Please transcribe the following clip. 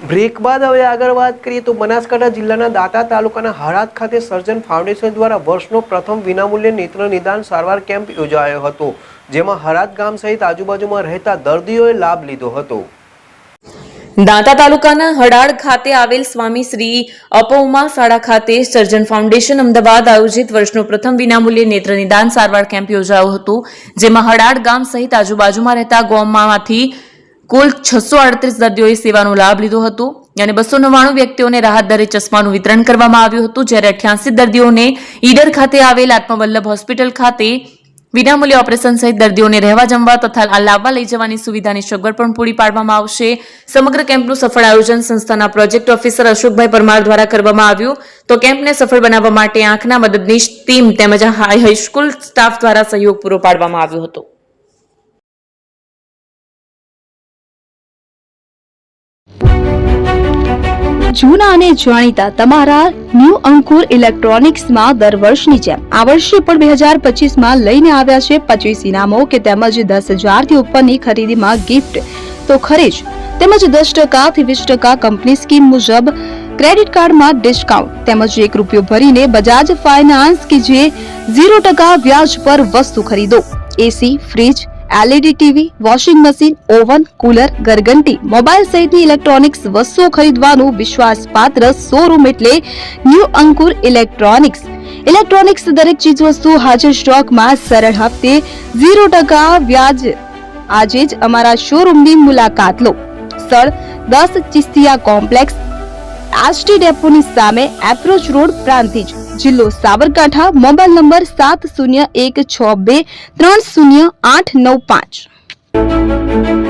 Break બાદ હવે આગળ વાત કરીએ તો બનાસકાંઠા જિલ્લાના દાંતા તાલુકાના હરાદ ખાતે સર્જન ફાઉન્ડેશન દ્વારા વર્ષનો પ્રથમ વિનામૂલ્યે નેત્ર નિદાન સારવાર કેમ્પ યોજાયો હતો, જેમાં હરાદ ગામ સહિત આજુબાજુમાં રહેતા દર્દીઓએ લાભ લીધો હતો। દાંતા તાલુકાના હડાડ ખાતે આવેલ સ્વામી શ્રી અપૌમા શાળા ખાતે સર્જન ફાઉન્ડેશન અમદાવાદ આયોજિત વર્ષનો પ્રથમ વિનામૂલ્યે નેત્ર નિદાન સારવાર કેમ્પ યોજાયો હતો, જેમાં હડાડ ગામ સહિત આજુબાજુમાં રહેતા ગામમાંથી કુલ 638 દર્દીઓએ સેવાનો લાભ લીધો હતો અને 299 વ્યક્તિઓને રાહત દરે ચશ્માનું વિતરણ કરવામાં આવ્યું હતું, જ્યારે 88 દર્દીઓને ઈડર ખાતે આવેલ આત્મવલ્લભ હોસ્પિટલ ખાતે વિનામૂલ્યે ઓપરેશન સહિત દર્દીઓને રહેવા જમવા તથા લાવવા લઈ જવાની સુવિધાની સગવડ પણ પૂરી પાડવામાં આવશે। સમગ્ર કેમ્પનું સફળ આયોજન સંસ્થાના પ્રોજેક્ટ ઓફિસર અશોકભાઈ પરમાર દ્વારા કરવામાં આવ્યું। તો કેમ્પને સફળ બનાવવા માટે આંખના મદદનીશ ટીમ તેમજ હાઈસ્કૂલ સ્ટાફ દ્વારા સહયોગ પૂરો પાડવામાં આવ્યો હતો। જૂના અને જાણીતા તમારા ન્યૂ અંકુર ઇલેક્ટ્રોનિક્સમાં દર વર્ષની જેમ આ વર્ષે પણ 2025માં લઈને આવ્યા છે 25 ઇનામો કે તેમજ 10,000 થી ઉપરની ખરીદીમાં ગિફ્ટ તો ખરી જ, તેમજ 10% થી 20% કંપની સ્કીમ મુજબ ક્રેડિટ કાર્ડમાં ડિસ્કાઉન્ટ તેમજ ₹1 ભરીને બજાજ ફાઇનાન્સ કે જે 0% વ્યાજ પર વસ્તુ ખરીદો। AC, fridge, LED TV, washing machine, oven, cooler, ગરગંટી, મોબાઈલ સહિતની ઇલેક્ટ્રોનિક્સ વસ્તુઓ ખરીદવાનું વિશ્વાસપાત્ર શોરૂમ એટલે ન્યૂ અંકુર ઇલેક્ટ્રોનિક્સ। ઇલેક્ટ્રોનિક્સ દરેક ચીજ વસ્તુ હાજર સ્ટોકમાં સરળ હપ્તે 0% વ્યાજ। આજે જ અમારા શોરૂમની મુલાકાત લો। સ્થળ 10 ચિસ્તિયા કોમ્પ્લેક્સ, આરટી ડેપોની સામે, એપ્રોચ રોડ, પ્રાંતિજ, જિલ્લો સાબરકાંઠા। Mobile number 7016230895।